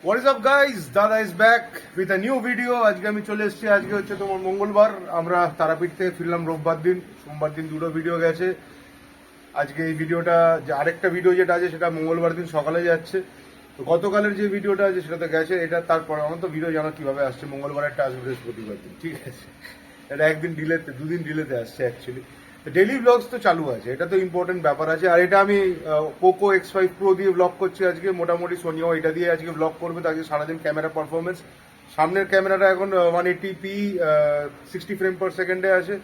What is up guys? Dada is back with a new video. আজকে আমি চলে এসেছি। আজকে হচ্ছে তোমার মঙ্গলবার। আমরা তারাপীঠ থেকে ফিরলাম রোববার দিন। সোমবার দিন দুটো ভিডিও গেছে। আজকে এই ভিডিওটা যে আরেকটা ভিডিও যেটা আছে সেটা মঙ্গলবার দিন সকালে যাচ্ছে। তো গতকালের যে ভিডিওটা আছে সেটা তো গেছে। এটা তারপর আমার তো ভিডিও জানা কিভাবে আসছে, মঙ্গলবার একটা আসবে, বৃহস্পতিবার দিন, ঠিক আছে। এটা একদিন ডিলেতে, দুদিন ডিলেতে আসছে অ্যাকচুয়ালি। ডেইলি ব্লগস তো চালু আছে, এটা তো ইম্পর্টেন্ট ব্যাপার আছে। আর এটা আমি পোকো X5 Pro দিয়ে ব্লগ করছি আজকে। মোটামুটি সোনিয়াও এটা দিয়ে আজকে ব্লগ করবে। তো আজকে সারাদিন ক্যামেরা পারফরমেন্স, সামনের ক্যামেরাটা এখন 180p 60 ফ্রেম পার সেকেন্ডে আছে।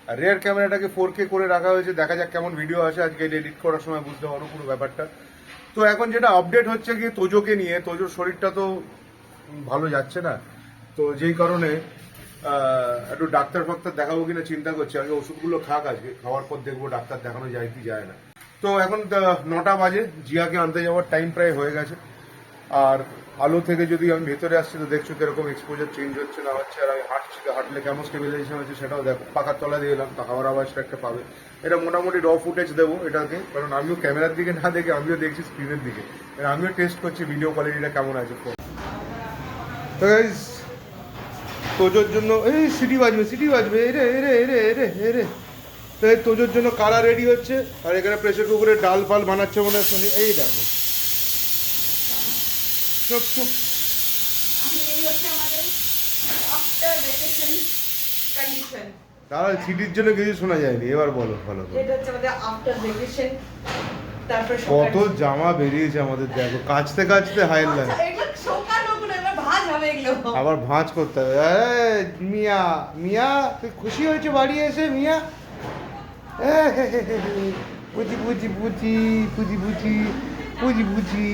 আর রেয়ার ক্যামেরাটাকে 4K করে রাখা হয়েছে। দেখা যাক কেমন ভিডিও আসে। আজকে এডিট করার সময় বুঝতে পারবো পুরো ব্যাপারটা। তো এখন যেটা আপডেট হচ্ছে কি তোজোকে নিয়ে, তোজোর শরীরটা তো ভালো যাচ্ছে না। তো যেই কারণে একটু ডাক্তার ফাক্তার দেখাবো কিনা চিন্তা করছি। আগে ওষুধগুলো খাক, আজকে খাওয়ার পর দেখবো ডাক্তার দেখানো যায় কি যায় না। তো এখন 9টা বাজে, জিয়াকে আনতে যাওয়ার টাইম প্রায় হয়ে গেছে। আর আলো থেকে যদি আমি ভেতরে আসছি তো দেখছো কিরকম এক্সপোজার চেঞ্জ হচ্ছে না হচ্ছে। আর আমি হাঁটছি, হাঁটলে কেমন স্টেবিলাইজেশন হচ্ছে সেটাও দেখো। পাখার তলা দিয়ে এলাম, খাওয়ার আওয়াজটা একটা পাবে। এটা মোটামুটি র ফুটেজ দেবো এটাকে, কারণ আমিও ক্যামেরার দিকে না দেখে আমিও দেখছি স্ক্রিনের দিকে। আমিও টেস্ট করছি ভিডিও কোয়ালিটিটা কেমন আছে। তোজোর জন্য এই সিটি বাজবে এরে এরে এরে এরে এরে। তো এই তোজোর জন্য কালা রেডি হচ্ছে। আর এখানে প্রেসার কুকারে ডাল ফাল বানাচ্ছে মনে হয় শুনি। এই দেখো চুপ চুপ। তাহলে সিটির জন্য কিছু শোনা যায়নি, এবার বলো ভালো করে। কত জামা বেরিয়েছে আমাদের, দেখো কাচতে কাচতে হাইল লাগে। আবার ভাঁজ করতে হবে। মিয়া মিয়া তুই খুশি হয়েছে বাড়ি এসে? মিয়া বুঝি বুঝি বুঝি বুঝি বুঝি বুঝি বুঝি।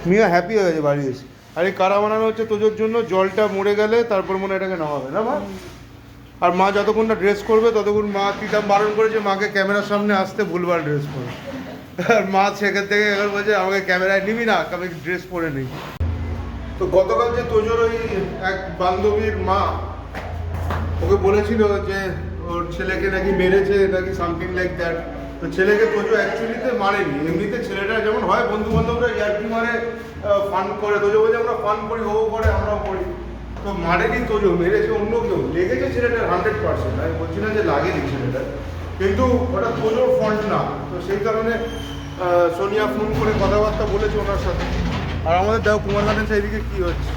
মিয়া হ্যাপি হয়ে গেছে বাড়ি এসে। আর এই কারা বানানো হচ্ছে তোজোর জন্য। জলটা মরে গেলে তারপর মনে এটাকে নামাবে না মা। আর মা যতক্ষণ না ড্রেস করবে ততক্ষণ মা তিতাম বারণ করেছে মাকে ক্যামেরার সামনে আসতে, ভুলবার ড্রেস করে। আর মা সেখান থেকে এখন বলছে আমাকে ক্যামেরায় নিবি না, আমি ড্রেস পরে নিই। তো গতকাল যে তোজোর ওই এক বান্ধবীর মা ওকে বলেছিল যে ওর ছেলেকে নাকি মেরেছে, নাকি সামথিং লাইক দ্যাট। তো ছেলেকে তোজো অ্যাকচুয়ালিতে মারেনি। এমনিতে ছেলেটা যেমন হয় বন্ধু বান্ধবরা ইয়ার্কি মারে, ফান করে। তোজো বলছে আমরা ফান করি, ও করে, আমরাও করি। তো মারেনি তোজো, মেরেছে অন্য কেউ। লেগেছে ছেলেটার 100%। আমি বলছি না যে লাগেনি ছেলেটা, কিন্তু ওটা তোজোর ফল্ট না। তো সেই কারণে সোনিয়া ফোন করে কথাবার্তা বলেছে ওনার সাথে। আর আমাদের দেখো কুমারঘাটের চারিদিকে কি হচ্ছে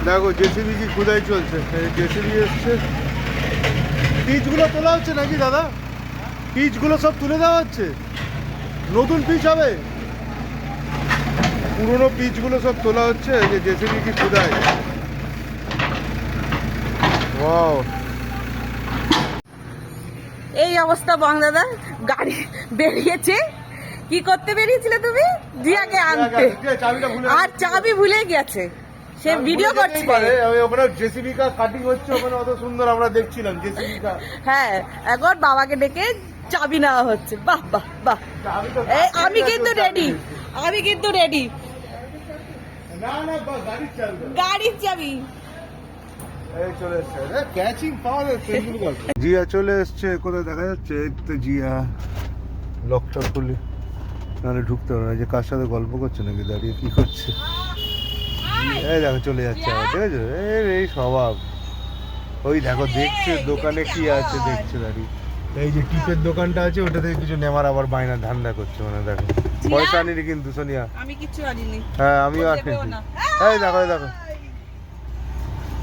দেখো। জেসিবি কি খুদাই চলছে। জেসিবি এসছে, পিচগুলো তোলা হচ্ছে নাকি দাদা? পিচগুলো সব তুলে দেওয়া হচ্ছে, নতুন পিচ হবে। পুরোনো পিচগুলো সব তোলা হচ্ছে। যে জেসিবি কি খুদাই। ওয়াও, এই অবস্থা বং দাদা। গাড়ি বেরিয়েছে। কি করতে বেরিয়েছিলে তুমি? জিয়াকে আনতে। আর চাবি ভুলে গেছে, সে ভিডিও করছে। ওখানে জেসিবি কা কাটিং হচ্ছে, ওখানে অত সুন্দর আমরা দেখছিলাম জেসিবি কা। হ্যাঁ, এখন বাবাকে ডেকে চাবি নেওয়া হচ্ছে। বাহ বাহ বাহ। আমি কিন্তু রেডি, আমি কিন্তু রেডি। না না, গাড়ির চাবি চলে এসছে। ক্যাচিং পাওয়ার জিয়া চলে এসছে। কোথায় দেখা যাচ্ছে? এই তো জিয়া। লকটা খুলি, নাহলে ঢুকতে হবে না। যে কার সাথে গল্প করছে নাকি দাঁড়িয়ে, কি করছে? এই দেখো চলে যাচ্ছে আবার, ঠিক আছে। এই স্বভাব। ওই দেখো দেখছে দোকানে কি আছে, দেখছে দাঁড়িয়ে। এই যে টিপের দোকানটা আছে ওটা থেকে কিছু নেওয়ার আবার বায়না ধান্দা করছে মানে। দেখো পয়সা আনিনি কিন্তু সোনিয়া। আমি কিছু আনিনি। হ্যাঁ আমিও আনিনি। এই দেখো এই দেখো,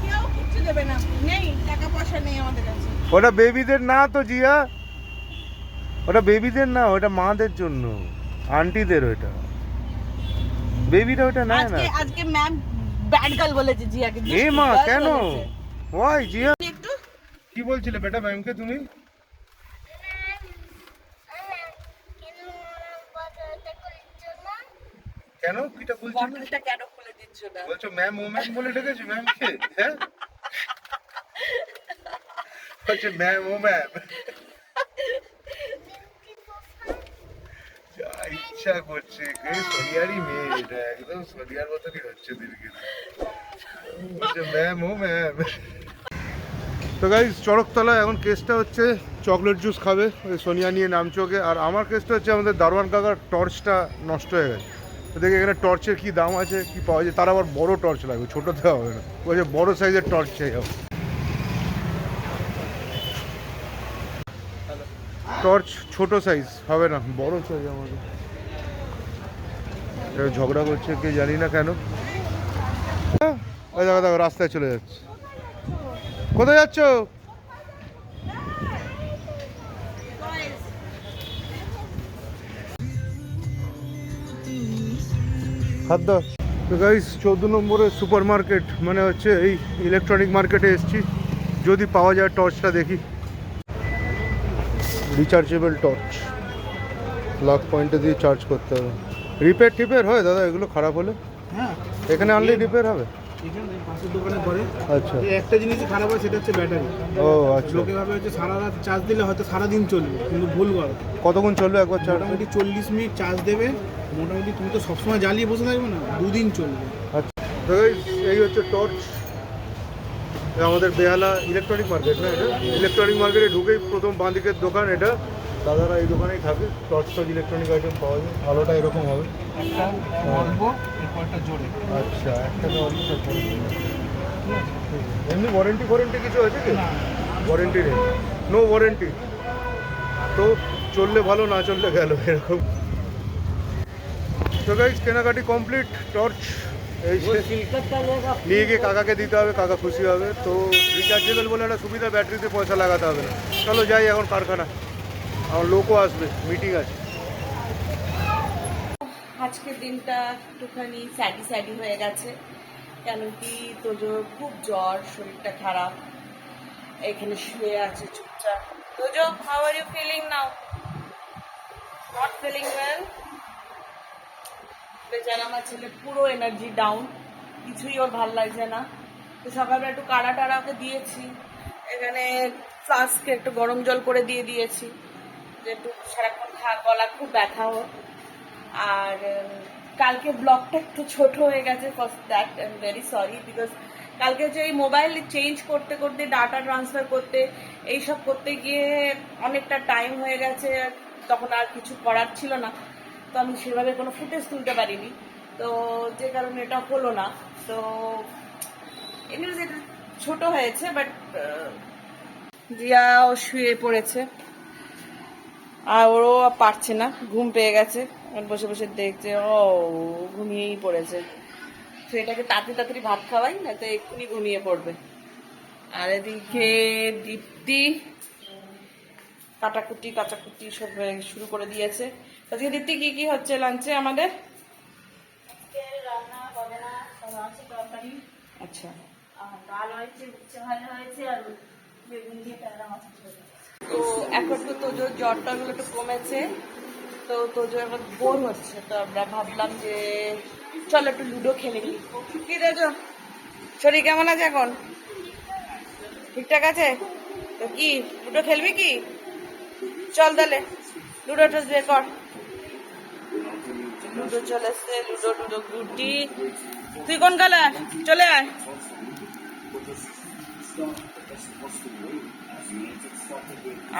কেউ কিছু দেবে না, নেই টাকা পয়সা নেই আমাদের কাছে। ওটা বেবিদের না তো জিয়া, ওটা বেবিদের না, ওটা মাদের জন্য, আন্টিদের। ওটা বেবিটা ওটা না। না আজকে ম্যাম ব্যাড গার্ল বলেছে জিয়াকে। এ মা কেন? ওই জিয়া কি বলছিলে বেটা ম্যামকে তুমি? কেন কিটা বলছো? বটলটা কেন খুলে দিচ্ছ না? বলছো ম্যাম ও ম্যাম বলে ডেকেছো ম্যামকে? হ্যাঁ বলছো ম্যাম ও ম্যাম। যা ইচ্ছা করছে। সোনিয়ারই মেয়ে এটা, একদম সোনিয়ার মতনই হচ্ছে দিনকে। বলছে ম্যাম ও ম্যাম। তো গাইস চড়কতলায় এখন কেসটা হচ্ছে চকলেট জুস খাবে, ওই সোনিয়া নিয়ে নামচোকে। আর আমার কেসটা হচ্ছে আমাদের দারোয়ান কাকার টর্চটা নষ্ট হয়ে গেছে। দেখি এখানে টর্চের কি দাম আছে, কি পাওয়া যায়। তার আবার বড় টর্চ লাগবে, ছোটোতে হবে না, ওই যে বড় সাইজের টর্চ চাই হবে। টর্চ ছোট সাইজ হবে না, বড় সাইজ আমাদের। ঝগড়া করছে কে জানি না কেন। ওই দেখো দেখো রাস্তায় চলে যাচ্ছে। কোথায় যাচ্ছ? খাদ্য। তো গাইস 14 নম্বরের সুপার মার্কেট মানে হচ্ছে এই ইলেকট্রনিক মার্কেটে এসেছি। যদি পাওয়া যায় টর্চটা দেখি। রিচার্জেবল টর্চ, প্লাগ পয়েন্টে দিয়ে চার্জ করতে হবে। রিপেয়ার হয় দাদা এগুলো খারাপ হলে? হ্যাঁ, এখানে আনলেই রিপেয়ার হবে? এখানে পাশের দোকানে করে। আচ্ছা, একটা জিনিসই খারাপ হয়, সেটা হচ্ছে ব্যাটারি। ও আচ্ছা। লোকে ভাবে হচ্ছে সারা রাত চার্জ দিলে হয়তো সারাদিন চলবে, কিন্তু ভুল করে। কতক্ষণ চলবে একবার চার্জ? মোটামুটি 40 মিনিট চার্জ দেবে। মোটামুটি তুমি তো সবসময় জ্বালিয়ে বসে থাকবে না, 2 দিন চলবে। আচ্ছা, তো গাইস এই হচ্ছে টর্চ। আমাদের বেহালা ইলেকট্রনিক মার্কেট না এটা? ইলেকট্রনিক মার্কেটে ঢুকেই প্রথম বাঁ দিকের দোকান এটা। দাদারা এই দোকানেই থাকে। টর্চ ইলেকট্রনিক আইটেম পাওয়া যায়। ভালোটা এরকম হবে একটা অল্প, এরপরটা জোরে। আচ্ছা, একটা এমনি ওয়ারেন্টি কিছু আছে কি? ওয়ারেন্টি নেই, নো ওয়ারেন্টি। তো চললে ভালো, না চললে গেল, এরকম। তো গাইস কেনাকাটি কমপ্লিট। টর্চ এই নিয়ে গিয়ে কাকাকে দিতে হবে, কাকা খুশি হবে। তো রিচার্জেবল বলে একটা সুবিধা, ব্যাটারিতে পয়সা লাগাতে হবে না। চলো যাই এখন কারখানা, আমার লোকও আসবে, মিটিং আছে। আজকের দিনটা একটুখানি স্যাডি হয়ে গেছে। কেন কি তোজোর খুব জ্বর, শরীরটা খারাপ, এখানে শুয়ে আছে চুপচাপ। Tojo, how are you feeling now? Not feeling well? বেচারা আমার ছেলে পুরো এনার্জি ডাউন, কিছুই ওর ভাল লাগছে না। তো সকালবেলা একটু কাড়া টাড়া ওকে দিয়েছি, এখানে ফ্লাস্কে একটু গরম জল করে দিয়ে দিয়েছি, যে একটু সারাক্ষণ গলা খুব ব্যথা হোক। আর কালকে ব্লগটা একটু ছোট হয়ে গেছে, first that I am very sorry. Because কালকে যে এই মোবাইল চেঞ্জ করতে করতে, ডাটা ট্রান্সফার করতে, এইসব করতে গিয়ে অনেকটা টাইম হয়ে গেছে, তখন আর কিছু করার ছিল না। তো আমি সেভাবে কোনো ফুটেজ তুলতে পারিনি, তো যে কারণে এটা হলো না। তো এনিওয়েজ এটা ছোট হয়েছে, বাট জিয়াও শুয়ে পড়েছে আর ওরও পারছে না, ঘুম পেয়ে গেছে, বসে বসে দেখছে, ও ঘুমিয়েই পড়েছে। তো এটাকে তাড়াতাড়ি ভাত খাওয়াই, না তো এক্ষুনি ঘুমিয়ে পড়বে। আর এদিকে দীপ্তি কাটাকুটি সব শুরু করে দিয়েছে। আজকে দীপ্তি কি কি হচ্ছে লাঞ্চে আমাদের? আচ্ছা, তো এখন তো তোজোর জ্বরটা একটু কমেছে, তো তোজো এখন বোর হচ্ছে। তো আমরা ভাবলাম যে চল একটু লুডো খেলে নিই। কি তোজো, শরীর কেমন আছে এখন? ঠিকঠাক আছে তো? কি লুডো খেলবি কি? চল তাহলে লুডো টো বের কর। লুডো চলে এসছে, লুডো গুটি। তুই কোন কালার? চলে আয়।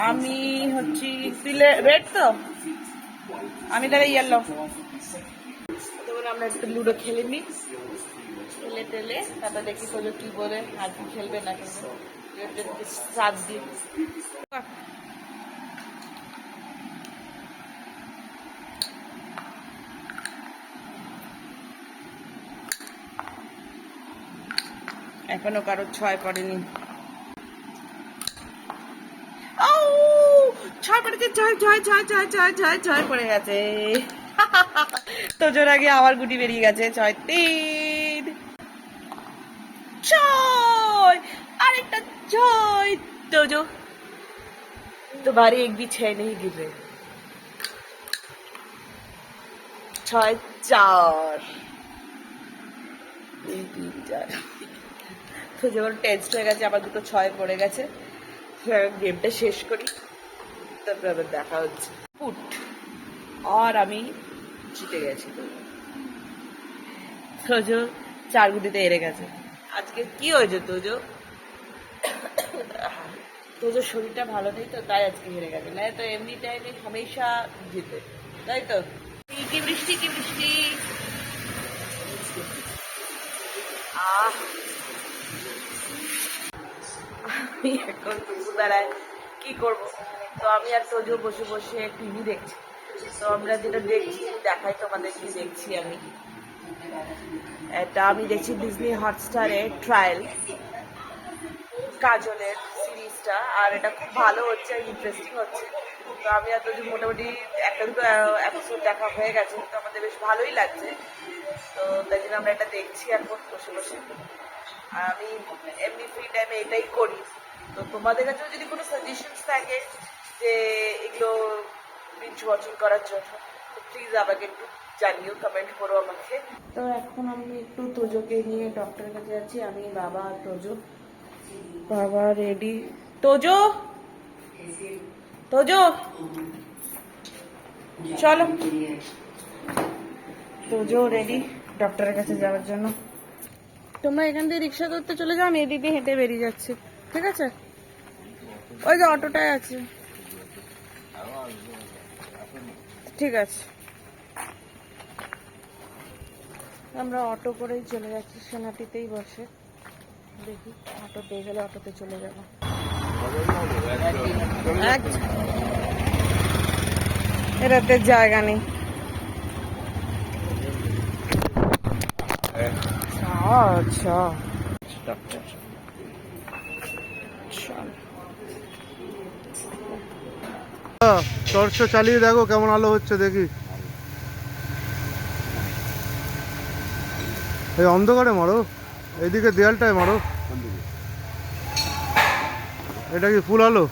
আমি হচ্ছি রেড, তো আমি তাহলে ইয়েলো। তখন আমরা একটু লুডো খেলে নিই, খেলে টেলে তারপর দেখি তোজো কি বলে, আর কি খেলবে না খেলবে, 7 দিন। এখনো কারো 6 পড়েনি। ছয় পড়েছে, ছয় পড়ে গেছে। তোজোর আগে আমার গুটি বেরিয়ে গেছে, 6-3। আরেকটা 6। তোজো तुम्हारी एक भी 6 नहीं गिर रहे। 6-4। তো যখন টেস্ট হয়ে গেছে, আবার দুটো 6 পড়ে গেছে। গেমটা শেষ করি, তারপরে আবার দেখা হচ্ছে। পুট আর আমি জিতে গেছি। তোজো 4 গুটিতে হেরে গেছে। আজকে কি হয়েছে তোজো? তোজোর শরীরটা ভালো নেই, তো তাই আজকে হেরে গেছে, না তো এমনি টাইমে হামেশা জিতে, তাই তো? কি বৃষ্টি আমি এখন দুপুরবেলায় কি করব, তো আমি আর তোজো বসে বসে টিভি দেখছি। তো আমরা যেটা দেখছি দেখাই তোমাদের, কি দেখছি আমি, এটা আমি দেখছি ডিজনি হটস্টারে ট্রায়াল, কাজলের সিরিজটা। আর এটা খুব ভালো হচ্ছে, ইন্টারেস্টিং হচ্ছে। তো আমি আর তোজো মোটামুটি একটা দুটো এপিসোড দেখা হয়ে গেছে, তো আমাদের বেশ ভালোই লাগছে। তো তাই জন্য আমরা এটা দেখছি এখন বসে বসে। আর আমি এমনি ফ্রি টাইমে এটাই করি। তো তোমাদের কাছেও যদি কোনো সাজেশনস থাকে যে এগুলো বিঞ্জ ওয়াচিং করার জন্য, তো প্লিজ আমাকে একটু জানিও, কমেন্ট করো আমাকে। তো এখন আমি একটু তোজোকে নিয়ে ডক্টরের কাছে যাচ্ছি, আমি, বাবা আর তোজো। বাবা রেডি, তোজো তোজো চলো, তোজো রেডি ডক্টরের কাছে যাওয়ার জন্য। তোমরা এখান থেকে রিক্সা করতে চলে যাও, আমি এদিকে হেঁটে বেরিয়ে যাচ্ছি, ঠিক আছে? ওই যে অটোটাই আছে, ঠিক আছে। আমরা অটো করেই চলে যাচ্ছি, সোনাটিতেই বসে। দেখি অটো পেয়ে গেলে অটোতে চলে যাবো। এটাতে জায়গা নেই। আচ্ছা টর্চ চালিয়ে দেখো কেমন আলো হচ্ছে, দেখি। এই অন্ধকারে মারো, এইদিকে দেয়ালটায় মারো। এটা কি ফুল আলো?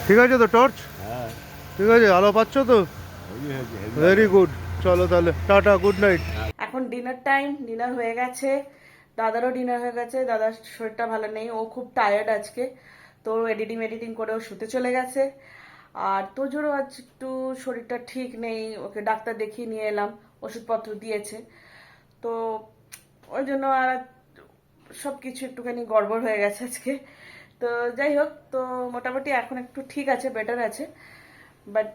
ঠিক আছে তো টর্চ? ঠিক আছে, আলো পাচ্ছ তো? Very good. চলো তাহলে, টাটা, গুড নাইট। এখন ডিনার টাইম, ডিনার হয়ে গেছে, দাদারও ডিনার হয়ে গেছে। দাদার শরীরটা ভালো নেই, ও খুব টায়ার্ড আজকে। তো এডিটিং করে ও শুতে চলে গেছে। আর তোজোরও আজ একটু শরীরটা ঠিক নেই, ওকে ডাক্তার দেখিয়ে নিয়ে এলাম, ওষুধপত্র দিয়েছে। তো ওই জন্য আর সব কিছু একটুখানি গড়বড় হয়ে গেছে আজকে। তো যাই হোক, তো মোটামুটি এখন একটু ঠিক আছে, বেটার আছে। বাট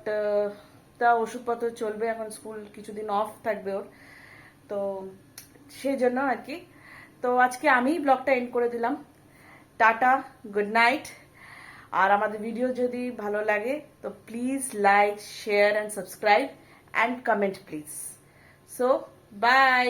তা ওষুধপত্র চলবে, এখন স্কুল কিছুদিন অফ থাকবে ওর, তো সেই জন্য আর কি। তো আজকে আমি ব্লগটা এন্ড করে দিলাম। Tata, good night. আর আমাদের ভিডিও যদি ভালো লাগে তো please like, share and subscribe and comment please. So by.